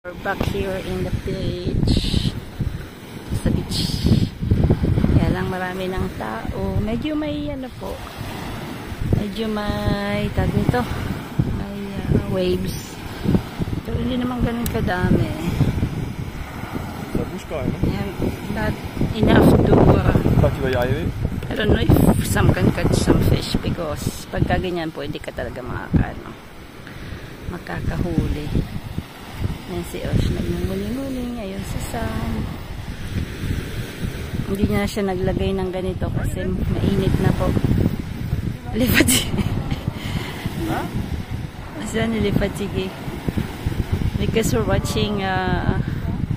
We're back here in the beach. Sa beach. Kaya lang marami ng tao. Medyo may ano po. Medyo may tag nito. May waves. Pero hindi naman ganun kadami. Yeah, not enough to I don't know if some can catch some fish because pagka ganyan po hindi ka talaga makakahuli. Ayan si Osh nagmumuli-muli ngayon sa sun. Hindi na siya naglagay ng ganito kasi mainit na po. Lipat sige. Asa nilipat sige. Because we're watching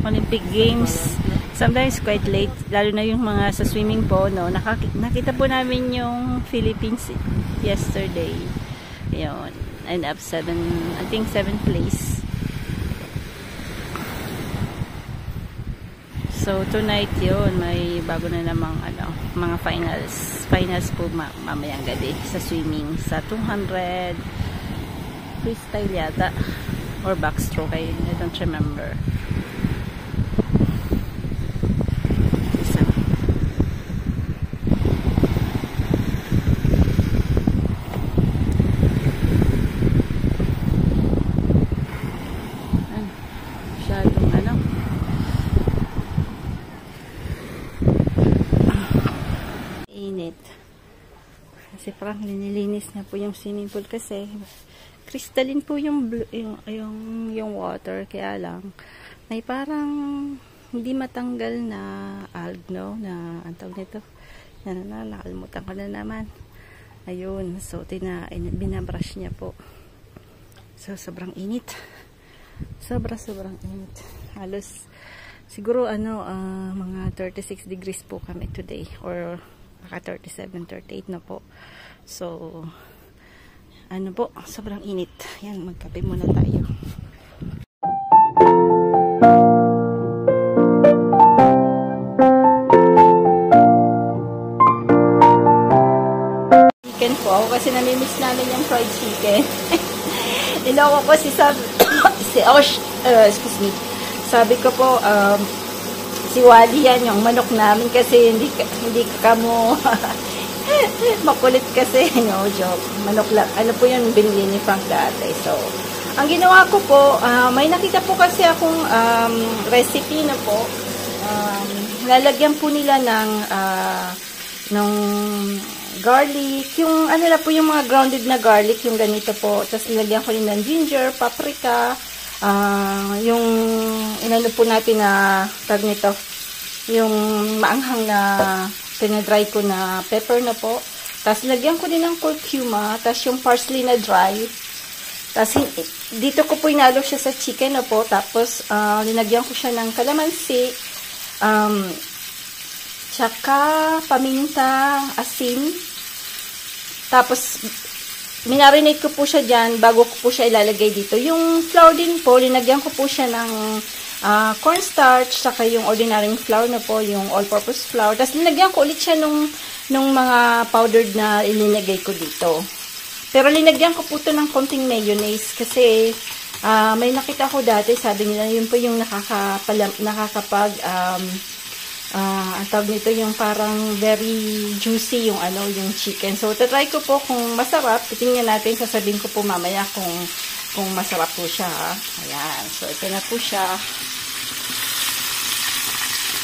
Olympic Games. Sometimes quite late. Lalo na yung mga sa swimming po. No? Nakita po namin yung Philippines yesterday. Yun. End up I think 7th place. So tonight yun, may bago na namang mga finals po mamayang gabi sa swimming sa 200 freestyle yata or backstroke, I don't remember. Kasi parang linilinis na po yung swimming pool kasi crystalline po yung water, kaya lang may parang hindi matanggal na alg, no, na ang tawag nito nakalimutan ko na naman. Ayun, so binabrush niya po. So sobrang init, sobrang init, halos siguro mga 36 degrees po kami today or baka 37, 38 na po. So, po, sobrang init. Yan, magkape muna tayo. Chicken po, kasi namimiss namin yung fried chicken. Niloko ko excuse me. Sabi ko po, si Wally yan, yung manok namin kasi hindi ka mo makulit kasi, no, joke. Manok lang. Ano po yun, binili ni Frank dati. So, ang ginawa ko po, may nakita po kasi akong recipe na po. Lalagyan po nila ng garlic. Yung, po yung mga grounded na garlic, yung ganito po. Tapos, nilagyan ko rin ng ginger, paprika, yung po natin na tag nito, yung maanghang na pinadry ko na pepper na po. Tapos lagyan ko din ng curcuma, tapos yung parsley na dry. Tapos dito ko po inalo siya sa chicken na po. Tapos linagyan ko siya ng kalamansi, tsaka paminta, asin. Tapos minarinate ko po siya dyan bago ko po siya ilalagay dito. Yung flour din po, linagyan ko po siya ng cornstarch, saka yung ordinary flour na po, yung all-purpose flour. Tapos linagyan ko ulit siya nung mga powdered na ilinagay ko dito. Pero linagyan ko po ito ng konting mayonnaise kasi may nakita ko dati, sabi nila yun po yung ang tawag nito yung parang very juicy yung yung chicken. So, tatry ko po kung masarap. Titingnan natin, sasabihin ko po mamaya kung masarap po siya. Ayan. So, ito na po siya.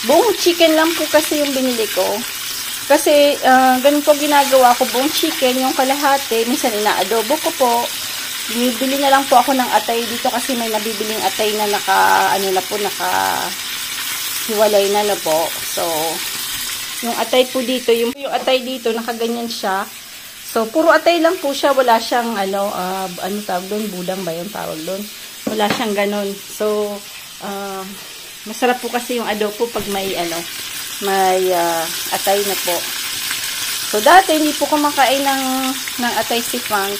Buong chicken lang po kasi yung binili ko. Kasi, ganun po ginagawa ko. Buong chicken, yung kalahati, minsan ina-adobo ko po. Binibili na lang po ako ng atay dito kasi may nabibiling atay na hiwalay na po. So, yung atay po dito, yung atay dito, nakaganyan siya. So, puro atay lang po siya. Wala siyang, tawag doon? Budang ba yung tawag doon? Wala siyang ganun. So, masarap po kasi yung adobo pag may atay na po. So, dati, hindi po kumakain ng atay si Frank.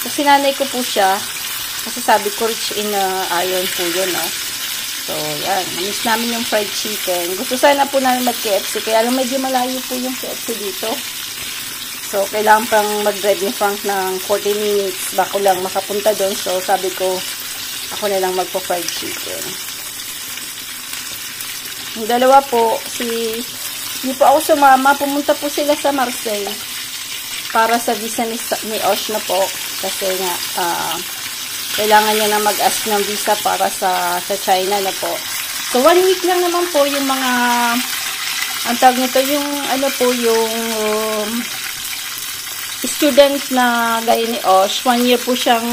Kasi nanay ko po siya. Kasi sabi ko, rich in iron po yun, no? So, yan. Namiss namin yung fried chicken. Gusto sana po namin mag-KFC. Kaya lang medyo malayo po yung KFC dito. So, kailangan pang mag-drive ni Frank ng 40 minutes bago lang makapunta doon. So, sabi ko, ako na lang magpo-fried chicken. Yung dalawa po, hindi po ako sumama. Pumunta po sila sa Marseille para sa visa ni Osh na po. Kasi nga, kailangan niya na mag-ask ng visa para sa China na po. So, 1 week lang naman po yung mga, ang tawag nito, yung, yung student na gaya ni Osh. 1 year po siyang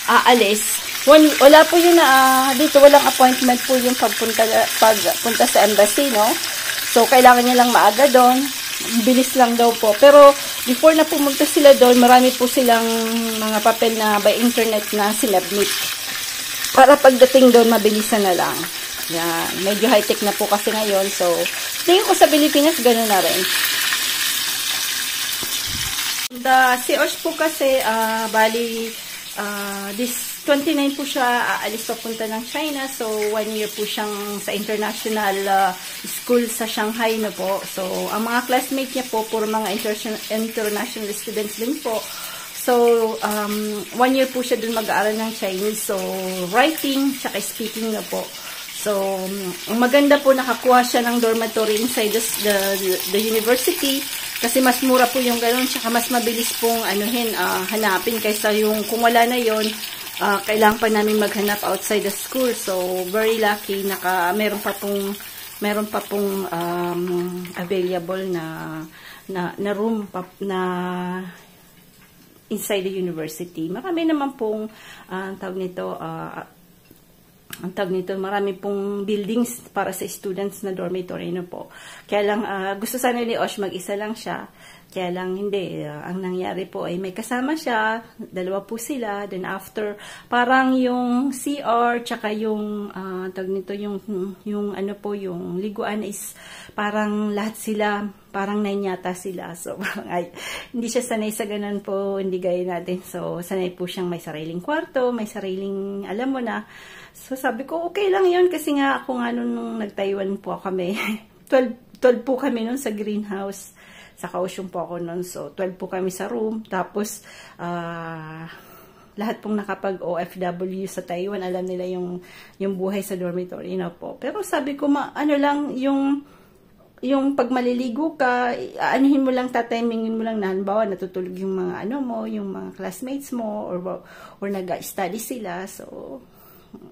aalis. Wala po yun na, dito walang appointment po yung pagpunta sa embassy, no? So, kailangan niya lang maaga doon. Bilis lang daw po. Pero, before na pumunta sila doon, marami po silang mga papel na by internet na sinabmit. Para pagdating doon, mabilisan na lang. Yan. Medyo high-tech na po kasi ngayon. So, tingin ko sa Pilipinas, gano'n na rin. Si Osh po kasi, bali, this 29 po siya aalis papunta ng China. So, 1 year po siyang sa international school sa Shanghai na po. So, ang mga classmate niya po, puro mga international students din po. So, 1 year po siya dun mag-aaral ng Chinese. So, writing, tsaka speaking na po. So, maganda po nakakuha siya ng dormitory inside the university. Kasi mas mura po yung gano'n, tsaka mas mabilis pong hanapin kaysa yung kung wala na yon, kailangan pa namin maghanap outside the school. So, very lucky meron pa pong available na room na inside the university. Marami naman pong marami pong buildings para sa students na dormitory na po. Kaya lang, gusto sana ni Osh mag-isa lang siya. Kaya lang, hindi. Ang nangyari po ay may kasama siya. 2 po sila. Then after, parang yung CR, tsaka yung, yung liguan is, parang lahat sila, parang 9 yata sila. So, hindi siya sanay sa ganun po, hindi gaya natin. So, sanay po siyang may sariling kwarto, may sariling, alam mo na. So, sabi ko, okay lang yun kasi nga ako nga nung nag-Taiwan po kami. 12 po kami nun sa greenhouse. Sa Kaohsiung po ako nun. So, 12 po kami sa room. Tapos, lahat pong nakapag-OFW sa Taiwan, alam nila yung buhay sa dormitory na po. Pero sabi ko, yung pag maliligo ka, anuhin mo lang, tatimingin mo lang na, halimbawa, natutulog yung mga yung mga classmates mo, or nag-study sila. So,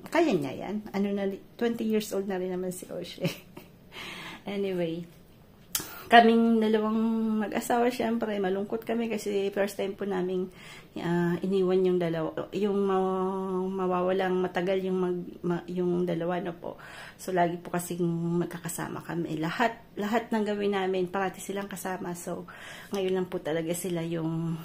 kaya niya yan. 20 years old na rin naman si Osh. Anyway, kaming 2 mag-asawa, syempre, malungkot kami kasi first time po namin iniwan yung mawawalang matagal yung dalawa na po. So, lagi po kasing magkakasama kami. Lahat ng gawin namin, parati silang kasama. So, ngayon lang po talaga sila yung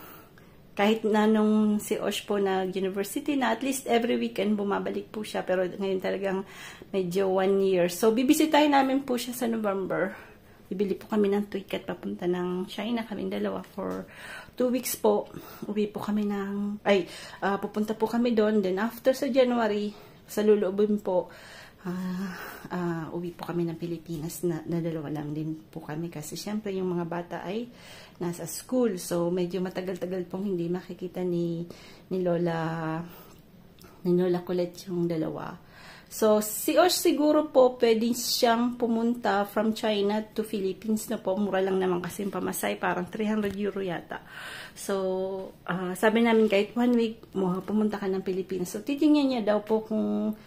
kahit na nung si Osh po nag-university na, at least every weekend bumabalik po siya. Pero ngayon talagang medyo 1 year. So, bibisitahin namin po siya sa November. Bibili po kami ng ticket papunta ng China. Kaming 2 for 2 weeks po. Uwi po kami pupunta po kami doon. Then after sa January, sa lulubin po, uwi po kami ng Pilipinas na 2 lang din po kami. Kasi syempre yung mga bata ay nasa school. So medyo matagal-tagal pong hindi makikita ni Lola Colette yung 2. So, si Osh siguro po, pwede siyang pumunta from China to Philippines na po. Mura lang naman kasi yung pamasay, parang 300 euro yata. So, sabi namin kahit 1 week, pumunta ka ng Pilipinas. So, titingnan niya daw po kung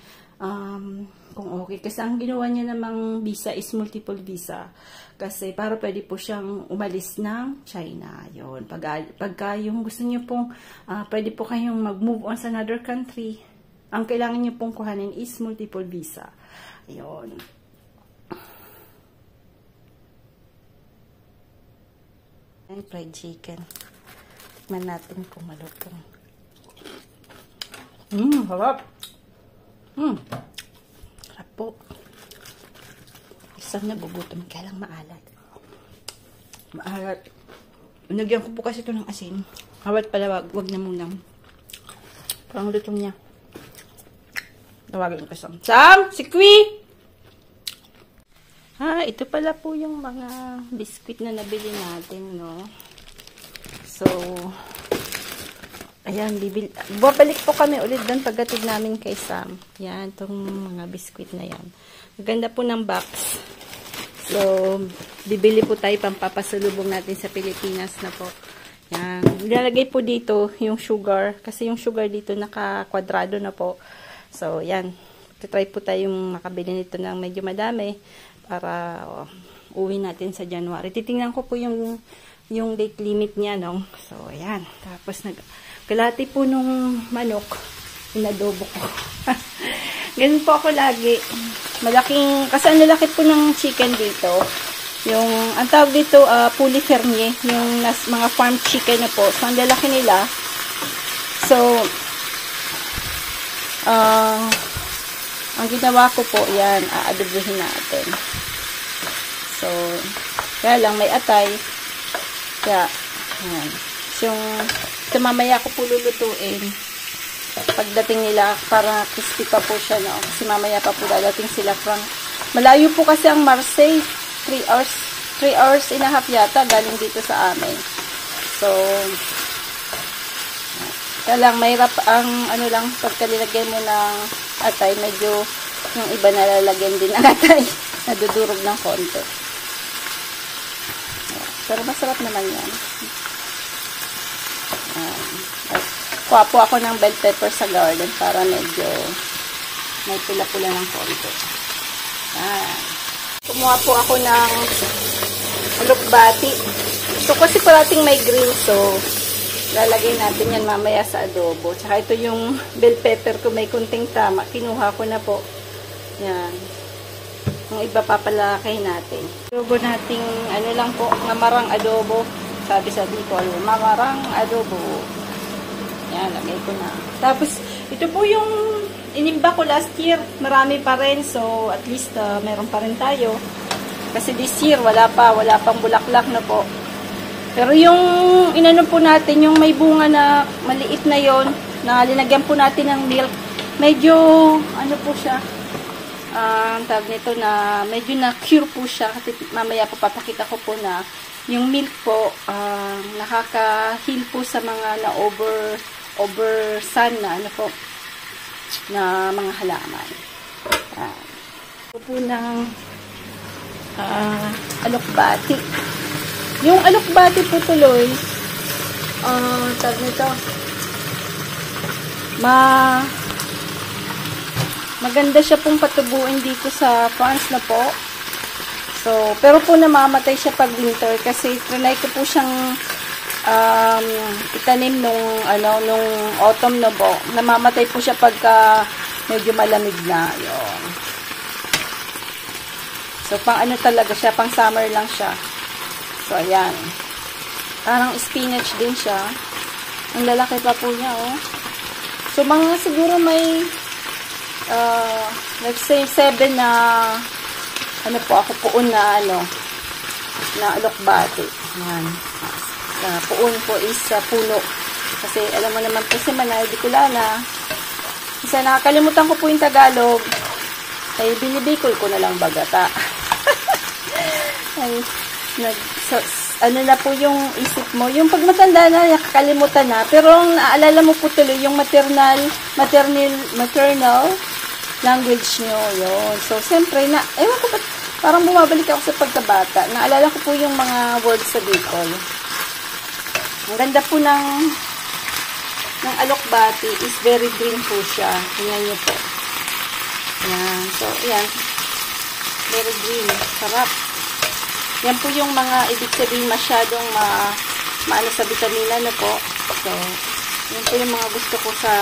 okay. Kasi ang ginawa niya namang visa is multiple visa. Kasi para pwede po siyang umalis ng China. Yun. Pagka yung gusto niyo pong, pwede po kayong mag-move on sa another country. Ang kailangan niyo pong kuhanin is multiple visa. Ayun. Ay, fried chicken. Tignan natin kung malutong. Harap. Harap po. Isang nagugutom. Kaya lang maalat. Maalat. Nagyan ko po kasi ito ng asin. Hawat pala, wag na muna. Parang lutong niya. Tawagin ko Sam. Sam! Sikwi! Ito pala po yung mga biscuit na nabili natin, no? So, Ayan, babalik po kami ulit doon pagdating namin kay Sam. Yan, itong mga biskwit na yan. Maganda po ng box. So, bibili po tayo pampapasalubong natin sa Pilipinas na po. Yan. Nilalagay po dito yung sugar. Kasi yung sugar dito naka-kwadrado na po. So, yan. Try po tayong makabili nito ng medyo madami para uwi natin sa January. Titingnan ko po yung date limit niya, no? So, ayan. Tapos, kalahati po nung manok, inadobo ko. Ganun po ako lagi. Malaking, kasi ang lalaki po ng chicken dito. Yung, ang tawag dito, poulet fermier. Yung mga farm chicken na po. So, ang lalaki nila. So, ang ginawa ko po, yan, aadobohin natin. So, kaya lang, may atay. Kaya, yan. So, mamaya ko po lulutuin. Pagdating nila, para crispy pa po siya, no? Kasi mamaya pa po dadating sila from, malayo po kasi ang Marseille. 3 hours and a half yata, galing dito sa amin. So, kaya lang, mahirap ang, ano lang, pagkalilagay mo ng atay, medyo, yung iba nalalagyan din ng atay. Nadudurog ng konti. Pero masarap naman yan. Kuha po ako ng bell pepper sa garden para medyo may pula-pula ng konti. Kumuha po ako ng alokbati. Ito kasi parating may green, so lalagay natin yan mamaya sa adobo. Tsaka ito yung bell pepper ko, may kunting tama. Kinuha ko na po. Yan. Yung iba papalakay natin. Adobo nating, ano lang po, mamarang adobo. Sabi sa Bicol, mamarang adobo. Yan, lagay ko na. Tapos, ito po yung inimba ko last year. Marami pa rin. So, at least, meron pa rin tayo. Kasi this year, wala pang bulaklak na po. Pero yung inano po natin, yung may bunga na maliit na yon, na linagyan po natin ng milk, medyo, ano po siya, tawag nito na, medyo na-cure po siya. Kasi mamaya po papakita ko po na, yung milk po, nakaka-heal po sa mga over sun na, ano po, na mga halaman. Ito po ng, alokbati. Yung alokbati po tuloy, tawag nito, maganda siya pong patubuin dito sa France na po. So, pero po namamatay siya pag winter kasi trinay ko po siyang itanim nung autumn na po. Namamatay po siya pagka medyo malamig na. Yun. So, pang ano talaga siya, pang summer lang siya. So, ayan. Parang spinach din siya. Ang lalaki pa po niya, oh. So, mga siguro may let's say 7 na ano po, ako puon na na alokbati. Ayan. Puon po is puno. Kasi alam mo naman po si Manay Bicolana. Kasi nakakalimutan ko po yung Tagalog. Ay binibikol ko na lang bagata. Ay, ano na po yung isip mo. Yung pag matanda na, nakakalimutan na. Pero ang naalala mo po tuloy yung maternal language nyo. Yun. So, siyempre, ewan ko ba't parang bumabalik ako sa pagkabata. Naalala ko po yung mga words sa Bicol. Ang ganda po ng alokbati is very green po siya. Tingnan nyo po. Yan. So, yan. Very green. Sarap. Yan po yung mga ibig sabihin masyadong maano sa vitamina na po. So, yan po yung mga gusto ko sa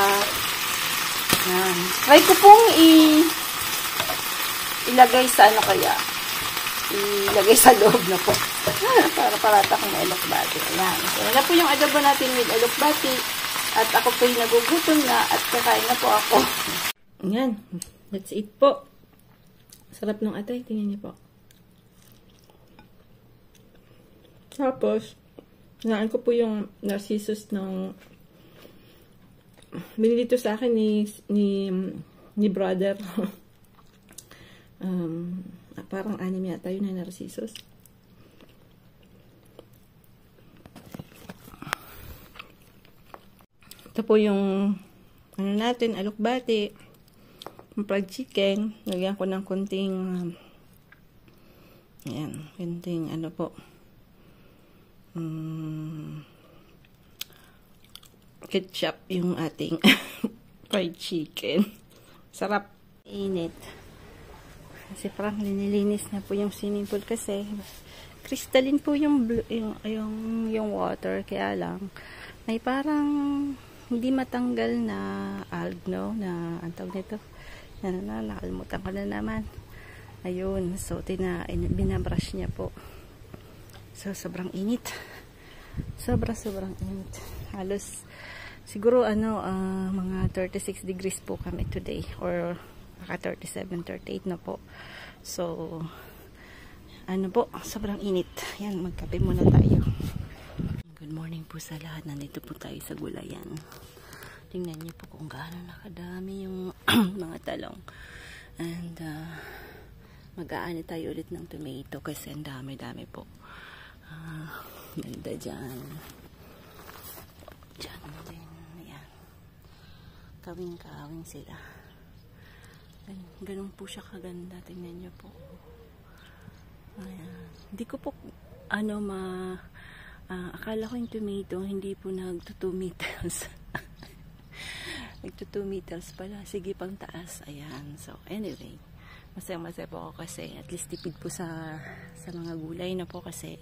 yan. Try ko pong ilagay sa ilagay sa loob na po. Para parata kong alokbati. Ayan. So, yan po yung adobo natin with alokbati. At ako po yung nagugutom na at kakain na po ako. Ayan. That's it po. Sarap ng atay. Tingnan niyo po. Tapos, naan ko po yung narcissus ng binili sa akin ni brother. Parang 6 yata yun na narcissus. Ito po yung ano natin, alokbati, fried chicken. Lagyan ko ng konting ayan, konting ano po, ketchup yung ating fried chicken. Sarap. Init. Kasi parang linilinis na po yung swimming pool kasi crystalline po yung water, kaya lang may parang hindi matanggal na alg, no, na ang tawag nito. Nakalimutan ko na naman. Ayun, so binabrush niya po. So sobrang init. Sobrang init. Halos siguro mga 36 degrees po kami today, or naka 37, 38 na po. So sobrang init. Yan, magkape muna tayo. Good morning po sa lahat. Nandito po tayo sa gulayan. Tingnan niyo po kung gaano nakadami yung mga talong. And mag-aani tayo ulit ng tomato kasi ang dami po. Ganda dyan. Dyan din. Ayan. Kawing-kawing sila. Ganun po siya kaganda. Tingnan niyo po. Ayan. Hindi ko po akala ko yung tomato hindi po nagto 2 meters. Nagto 2 meters pala. Sige, pang taas. Ayan. So anyway, masaya po ako kasi at least tipid po sa mga gulay na po kasi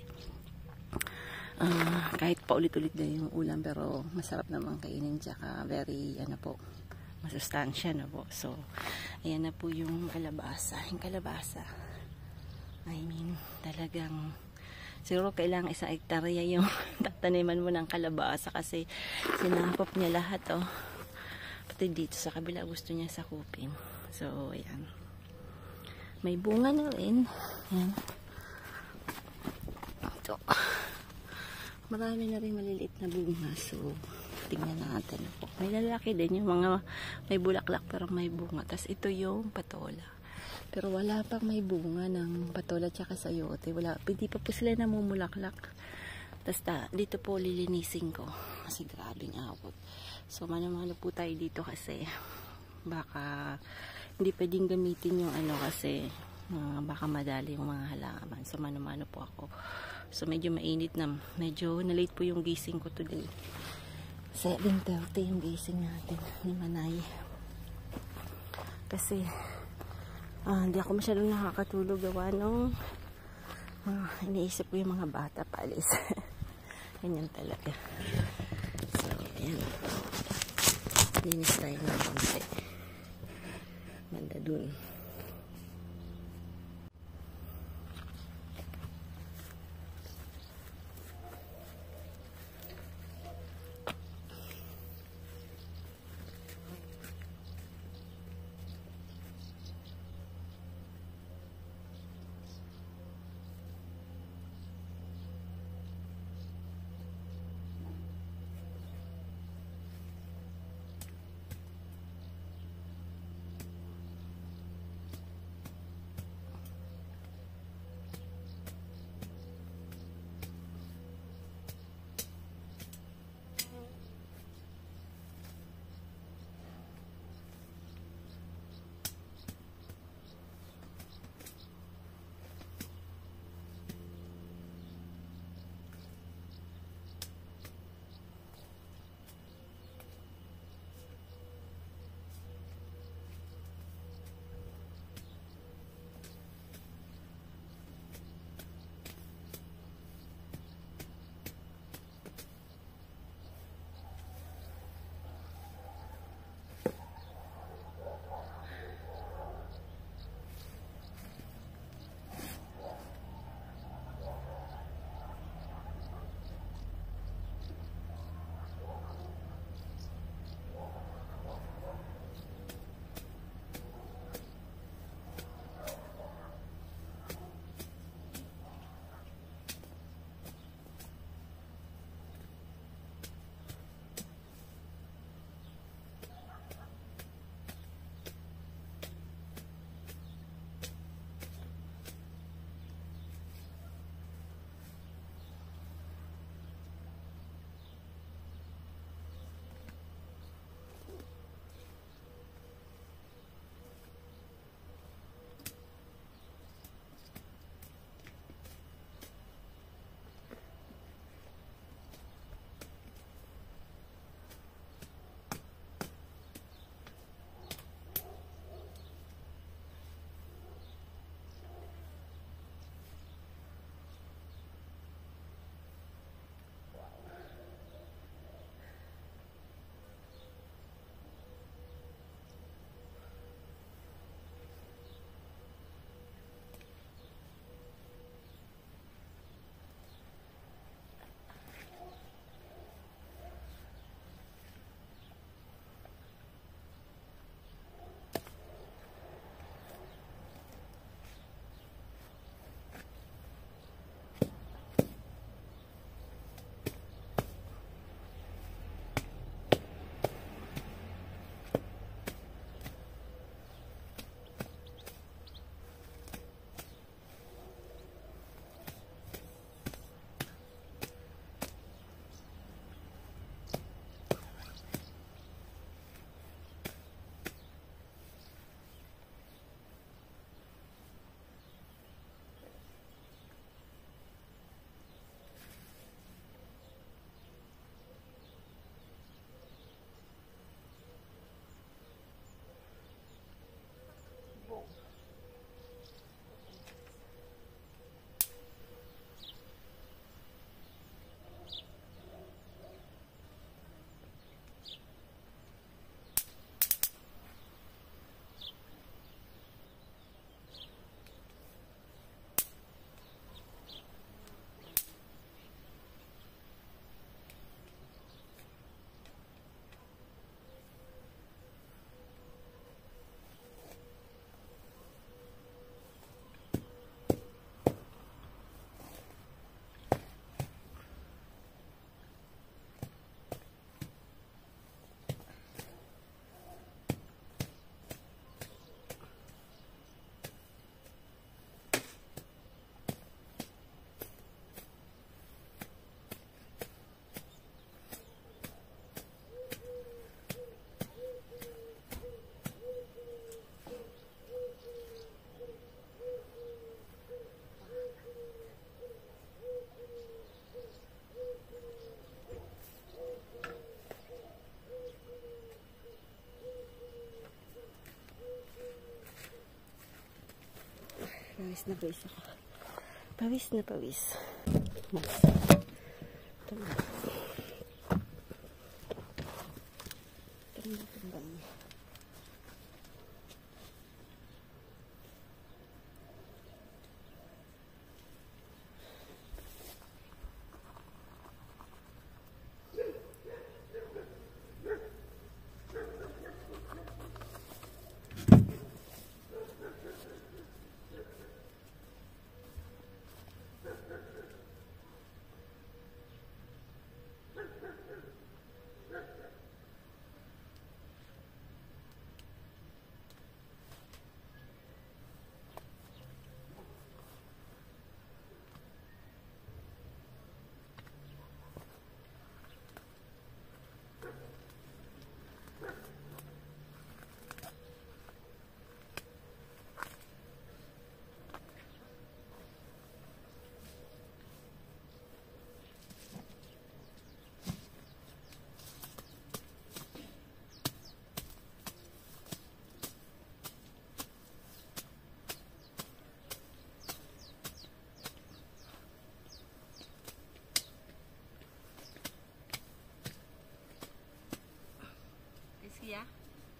kahit paulit-ulit na yung ulam pero masarap naman kainin, tsaka very masustansya na po. So ayan na po yung kalabasa. Yung kalabasa, I mean, talagang siguro kailangan 1 hektarya yung tataniman mo ng kalabasa kasi sinakop niya lahat, pati dito sa kabila gusto niya sakupin. So ayan, may bunga na rin. Ayan. Ito, marami na rin maliliit na bunga. So tingnan natin po. May lalaki din yung mga may bulaklak pero may bunga. Tapos ito yung patola. Pero wala pang may bunga ng patola tsaka sayote. Hindi pa po sila namumulaklak. Tapos dito po lilinisin ko. Kasi grabing awot. So mano-mano po tayo dito kasi baka hindi pwedeng gamitin yung kasi baka madali yung mga halaman. So mano-mano po ako. So medyo mainit na. Medyo na-late po yung gising ko today. 7:30 yung gising natin ni Manay. Kasi hindi ako masyadong nakakatulog gawa nung iniisip ko yung mga bata paalis. Ganyan talaga. So, ayan. Linis tayo ng konti. Banda dun. na pawis ako. Pawis na pawis. Mas. Tumbang. Tumbang.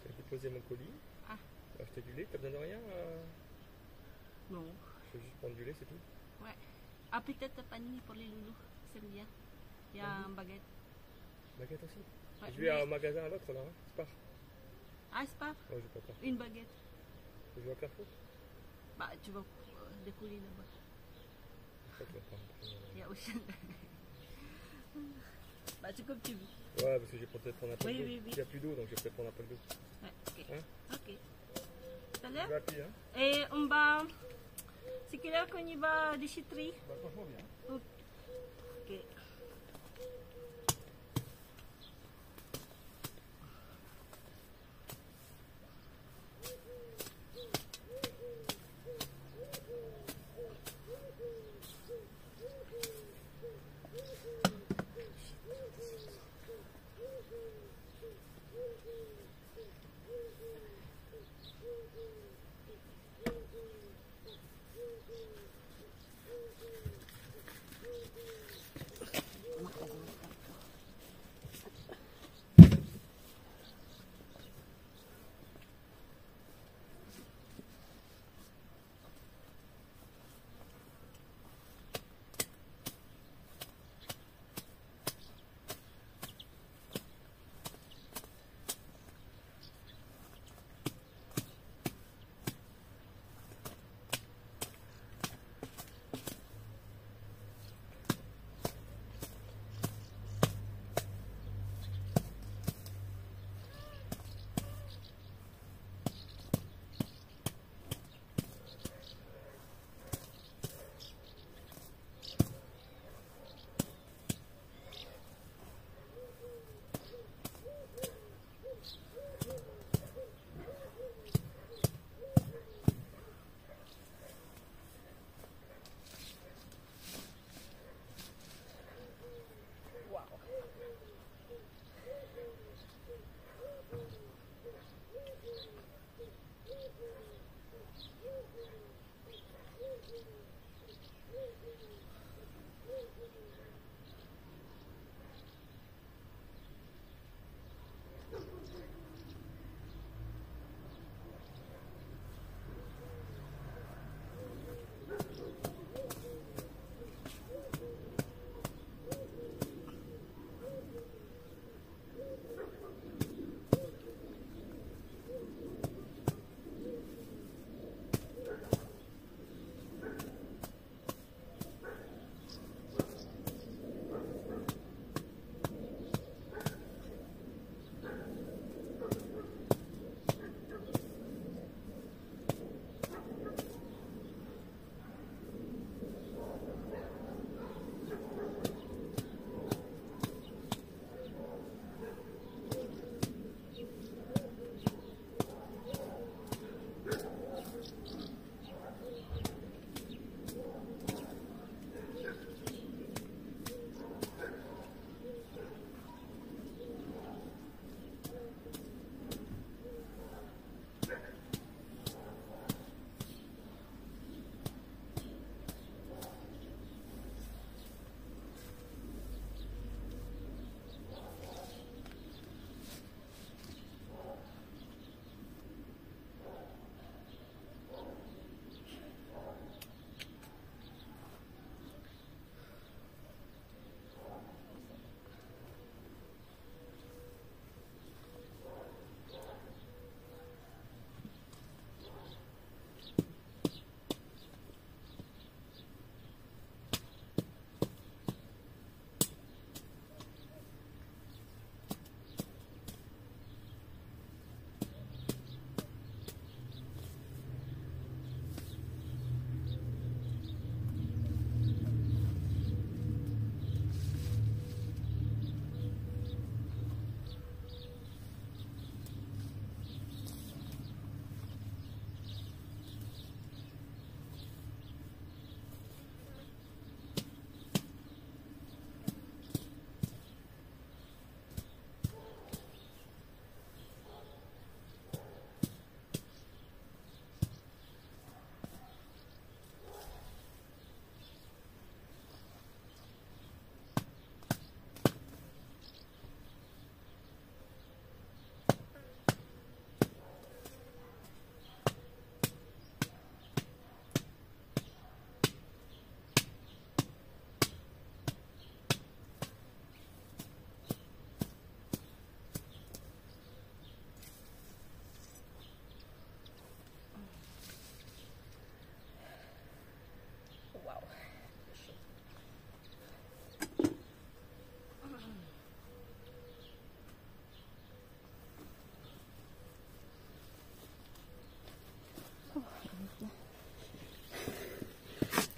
J'ai déposé mon colis. Ah. Acheter du lait, t'as besoin de rien Non. Je vais juste prendre du lait, c'est tout. Ouais. Ah, peut-être panini pour les loulous. C'est bien. Il y a un baguette. Baguette aussi Ouais, je vais au magasin à l'autre là, hein. C'est pas. Ah, c'est pas Ouais, je vais pas Carrefour. une baguette. Je vais à Carrefour. Bah, tu vas décoller là-bas. Je vais prendre. Il y a aussi. Bah, c'est comme tu veux. Ouais, parce que je vais peut-être prendre un peu Oui, d'eau. oui, oui. Il n'y a plus d'eau, donc je vais peut-être prendre un peu d'eau. Ouais, ok. Hein? Ok. Tout à Je l'heure. vais appuyer, hein. Et on va. C'est quelle heure qu'on y va à déchetterie? Bah, franchement bien. Ok.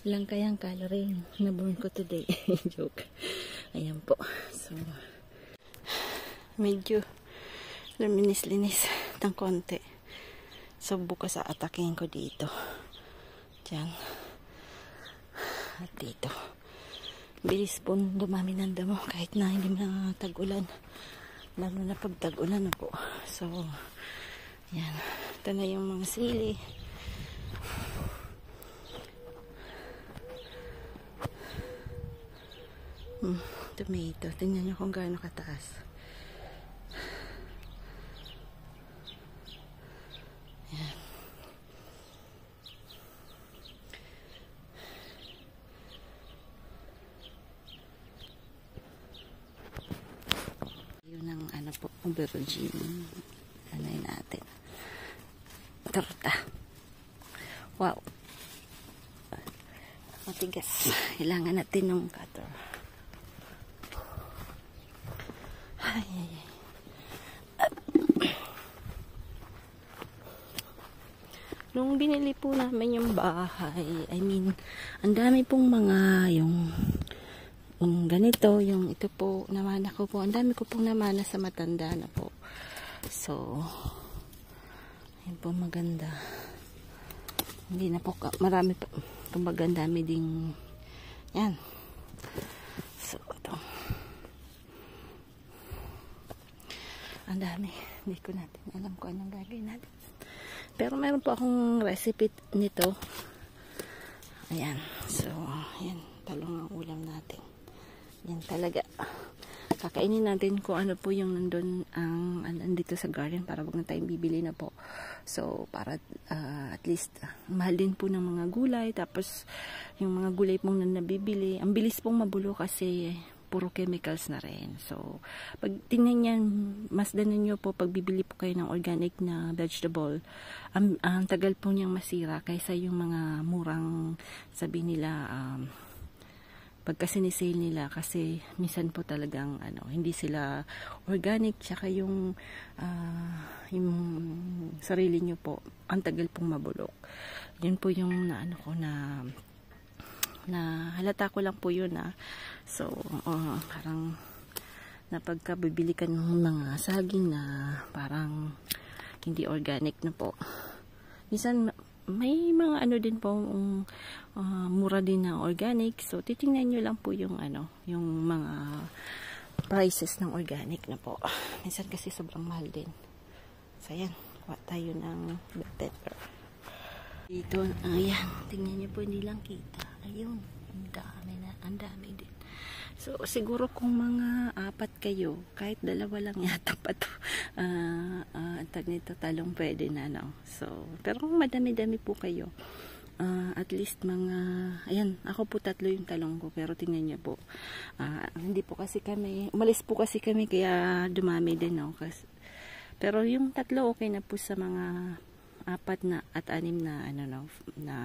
Ilang kayang calorie na burn ko today. Joke. Ayan po. So, medyo luminis-linis ng konti. So, bukas aatakin ko dito. Diyan. At dito. Bilis po dumami ng damo kahit na hindi na tag-ulan. Lalo na pag tag-ulan na po. So, yan. Ito na yung mga sili. Tomato. Tingnan nyo kung gaano kataas. Yan. Yun ang ano po, aubergine. Ano yun natin? Torta. Wow. Matigas. Kailangan natin ng cutter. Ay, ay, ay. Nung binili po namin yung bahay, I mean, ang dami pong mga yung ganito, yung ito po, namana ko po. Ang dami ko pong namana sa matanda na po. So, yun po maganda. Hindi na po, marami pa, kumbaga ang dami ding, yan. So, ito. Ang dami. Hindi ko natin alam kung anong gagawin natin. Pero meron po akong recipe nito. Ayan. So, ayan. Talong ang ulam natin. Yan talaga. Kakainin natin kung ano po yung nandun ang andito sa garden para wag na tayong bibili na po. So, para at least mahal din po ng mga gulay. Tapos, yung mga gulay pong nabibili, ang bilis pong mabulo kasi puro chemicals na rin. So, pag tingnan yan, mas danan nyo po pag bibili po kayo ng organic na vegetable, ang tagal po niyang masira kaysa yung mga murang sabi nila, pagka sinisale nila kasi minsan po talagang hindi sila organic, tsaka yung sarili nyo po, ang tagal pong mabulok. Yun po yung na halata ko lang po yun so parang napagkabibili ka ng mga saging na parang hindi organic na po. Minsan may mga din po mura din na organic, so titingnan nyo lang po yung yung mga prices ng organic na po. Minsan kasi sobrang mahal din. So ayan, kuha tayo ng black pepper dito. Ayan, tingnan nyo po, hindi lang kita. Ayun, ang dami din. So, siguro kung mga 4 kayo, kahit 2 lang yata pa to, tag nito talong pwede na, So, pero kung madami-dami po kayo, at least mga, ayan, ako po 3 yung talong ko, pero tingnan niyo po, hindi po kasi kami, umalis po kasi kami, kaya dumami din, pero yung 3 okay na po sa mga 4 na at 6 na na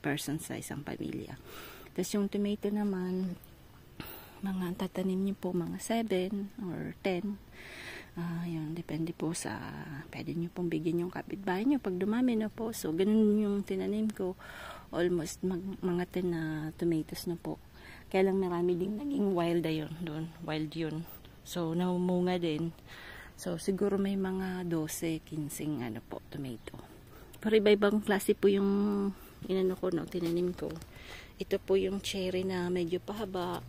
person sa isang pamilya. Tapos yung tomato naman, mga tatanim niyo po mga 7 or 10. Yun, depende po sa, pwede niyo pong bigyan yung kapitbahay niyo pag dumami na po. So, ganun yung tinanim ko. Almost mga 10 na tomatoes na po. Kaya lang marami din naging wild doon. Wild yun. So, namumunga din. So, siguro may mga 12, 15 po, tomato. Pero iba-ibang klase po yung tinanim ko. Ito po yung cherry na medyo pahaba.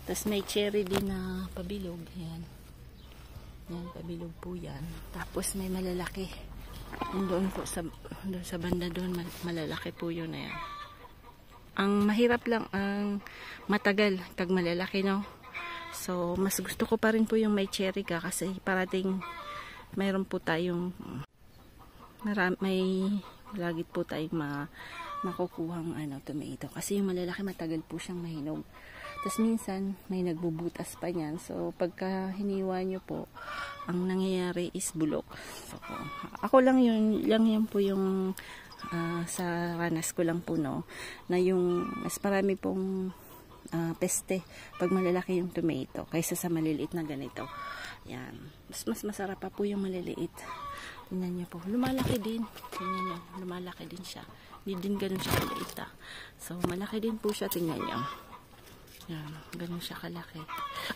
Tapos may cherry din na pabilog. Ayan. Yan, pabilog po yan. Tapos may malalaki. Doon po doon sa banda doon, malalaki po yun. Ayan. Ang mahirap lang, ang matagal pag malalaki, So, mas gusto ko pa rin po yung may cherry ka kasi parating mayroon po tayong may lagi po tayong makukuhang tomato. Kasi yung malalaki matagal po siyang mahinog. Tapos minsan may nagbubutas pa niyan. So pagka hiniwa nyo po, ang nangyayari is bulok. So ako lang yan po yung sa ranas ko lang po na yung mas marami pong peste pag malalaki yung tomato kaysa sa maliliit na ganito. Yan. Mas masarap pa po yung maliliit. Tingnan niyo po. Lumalaki din. Tingnan niyo. Lumalaki din siya. Hindi din ganun siya kaliit. So, malaki din po siya. Tingnan nyo. Yan, ganun siya kalaki.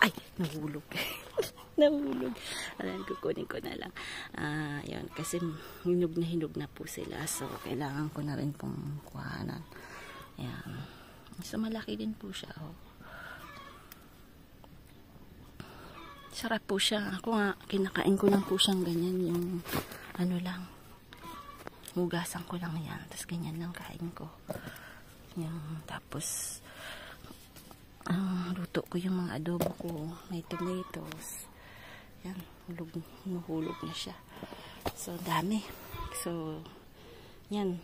Ay, nahulog. Nahulog. Alam, kukunin ko na lang. Yan, kasi hinog na po sila. So, kailangan ko na rin pong kuhanan. Yan. So, malaki din po siya. Oh. Sarap po siya. Ako nga, kinakain ko lang po siyang ganyan. Yung, ano lang, hugasan ko lang yan. Tapos, ganyan lang kain ko. Yan, tapos, luto ko yung mga adobo ko. May tomatoes. Yan, hulog na siya. So, dami. So, yan.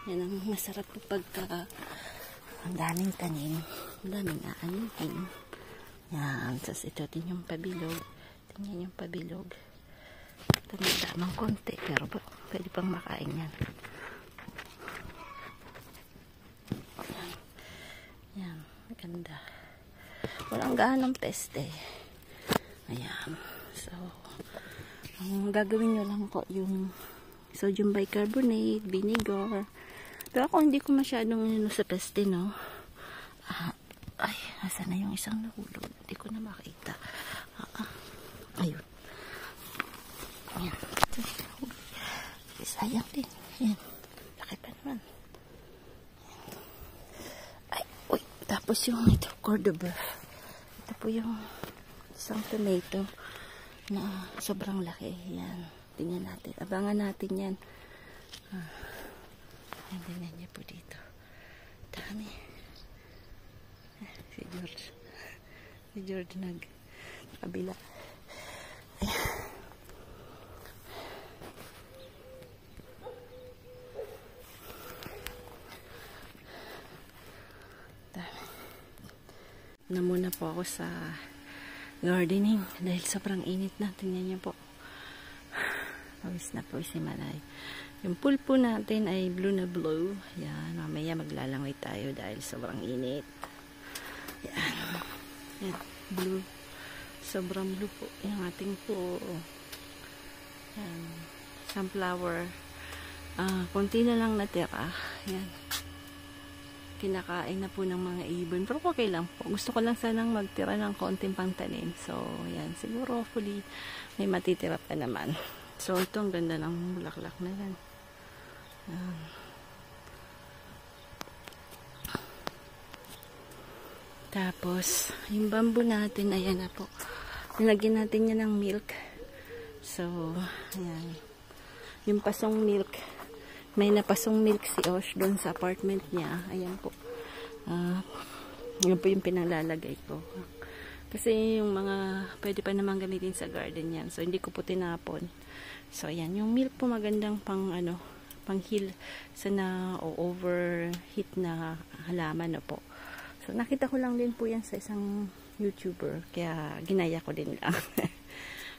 Yan ang masarap po pagka ang daming tanim. Ang daming aanihin. Yan. Tapos, ito din yung pabilog. Tingnan yung pabilog. Tamang konti. Pero pwede pang makain yan. Yan. Ganda. Walang gaanong peste. Ayan. So, ang gagawin nyo lang po yung sodium bicarbonate, vinegar. Pero ako hindi ko masyadong sa peste, no? Ay, nasa na yung isang nahulog? Hindi ko na makita. Ayun. Ayan. Sayang din. Ayan. Laki pa naman. Ay, uy. Tapos yung ito, Cordoba. Ito po yung isang tomato na sobrang laki. Yan. Tingnan natin. Abangan natin yan. Tingnan niya po dito. Dami. Si George. Si George kabila. Na muna po ako sa gardening dahil sobrang init na. Tingnan niyo po. Pawis na po si Manay. Yung pool po natin ay blue na blue. Yan. Mamaya maglalangoy tayo dahil sobrang init. Yan. Yan. Blue. Sobrang blue po. Yung ating po. Yan. Sunflower. Konti na lang natira. Yan. Kinakain na po ng mga ibon. Pero okay lang po. Gusto ko lang sanang magtira ng konting pangtanim. So, yan. Siguro, hopefully, may matitira pa naman. So, ito ang ganda ng bulaklak na yan. Yan. Tapos, yung bamboo natin, ayan na po. Nilagyan natin yan ng milk. So, ayan. Yung pasong milk. May napasong milk si Osh doon sa apartment niya. Ayan po. Yan po yung pinalalagay ko. Kasi yung mga pwede pa naman gamitin sa garden yan. So, hindi ko po tinapon. So, ayan. Yung milk po magandang pang heal sa overheat na halaman na po. So, nakita ko lang din po yan sa isang YouTuber. Kaya, ginaya ko din lang.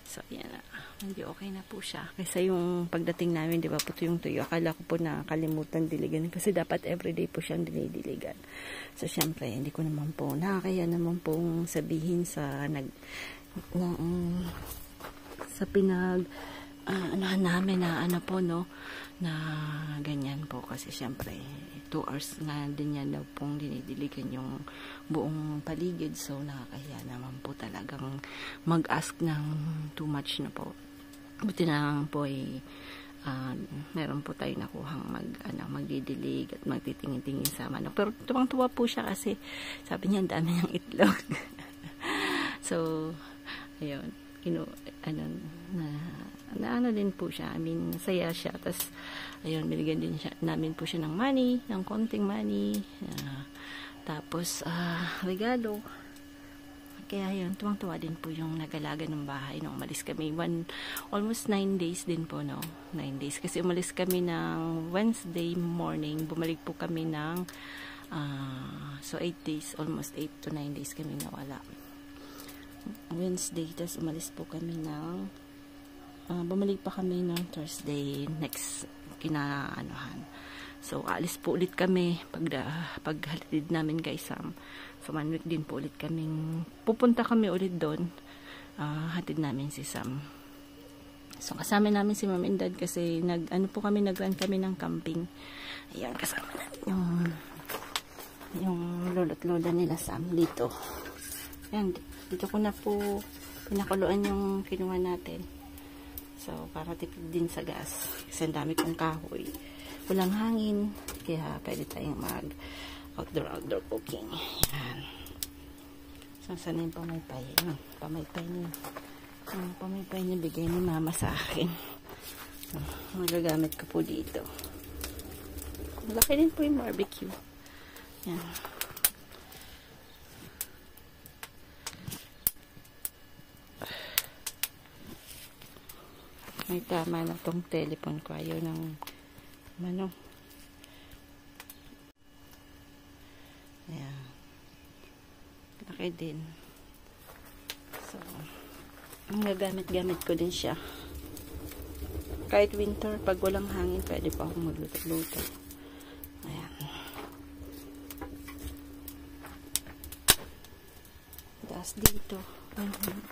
So, ayan na. Hindi okay na po siya. Kasi yung pagdating namin, di ba, puto yung tuyo. Akala ko po na kalimutan diligan. Kasi dapat everyday po siyang dinidiligan. So, syempre, hindi ko naman po nakakaya naman pong sabihin sa anahan namin na po, no, na ganyan po. Kasi syempre, 2 hours na din yan daw pong dinidiligan yung buong paligid. So, nakakaya naman po talagang mag-ask ng too much na po. Buti na lang po ay meron po tayo nakuhang magdidilig at magtitingin-tingin sa manok. Pero tuwang-tuwa po siya kasi sabi niya ang dami niyang itlog. So, ayun. Ano din po siya. I mean, nasaya siya. Tapos, ayun, binigyan din namin po siya ng money, ng konting money. Tapos, regalo. Kaya yun, tuwang-tuwa din po yung nag-alaga ng bahay nung umalis kami. Almost 9 days din po, no? 9 days. Kasi umalis kami ng Wednesday morning. Bumalik po kami ng so 8 days. Almost 8 to 9 days kami nawala. Wednesday. Tapos umalis po kami ng bumalik pa kami ng Thursday next kinaanuhan. So, alis po ulit kami pag halitid namin kay Sam. So, 1 week din po ulit kaming pupunta kami ulit doon. Hatid namin si Sam. So, kasama namin si Mom and Dad kasi nag-run kami ng camping. Ayan, kasama namin yung lolo't lola nila Sam dito. Ayan, dito ko na po pinakuluan yung kinuha natin. So, para tipid din sa gas. Kasi ang dami kong kahoy. Walang hangin. Kaya pwede tayong mag-outdoor cooking. Ayan. So, sana yung pamaypay. Yung pamaypay niya bigay ni mama sa akin. So, magagamit ko po dito. Malaki din po yung barbecue. Ayan. May tama na tong telephone ko. Ayaw ng ayan. Laki din. So, gagamit-gamit ko din siya. Kahit winter, pag walang hangin, pwede pa akong magluto-luto. Ayan. Tapos dito,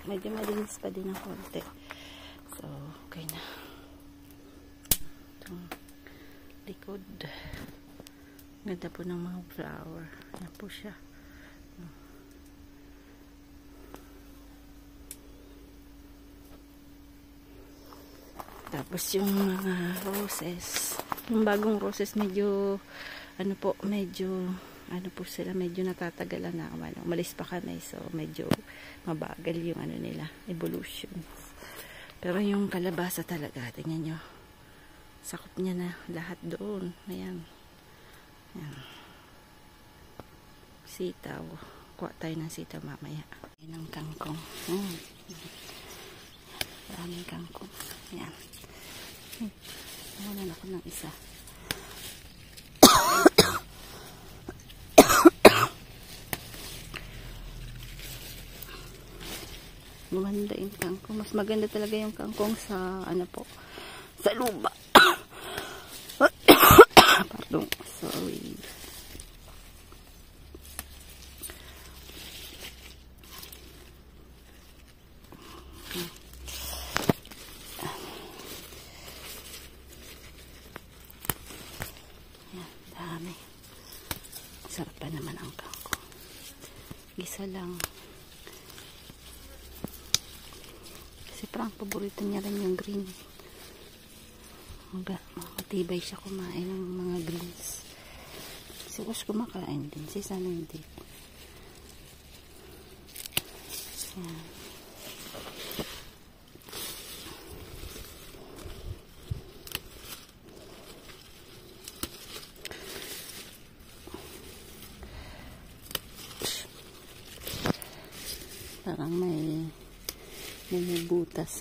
medyo malinis pa din ang konti. So, okay na. Itong likod. Ganda po ng mga flower. Yan po siya. Tapos yung mga roses. Yung bagong roses medyo sila, medyo natatagalan na. Umalis pa kami. So, medyo mabagal yung nila, evolution. Pero yung kalabasa talaga, tingnan nyo. Sakop niya na lahat doon. Ayan. Ayan. Sitaw. Kuha tayo ng sitaw mamaya. Ayan ang kangkong. Maraming kangkong. Ayan. Nawalan ako ng isa. Maganda yung kangkong. Mas maganda talaga yung kangkong sa sa lupa. Pardon. Sorry. Yan, dami. Sarap pa naman ang kangkong. Gisa lang. Kasi parang paborito niya rin yung green. Matibay siya kumain ng mga greens. Si Wash kumakain din. Si Sana hindi. Yan. Parang may butas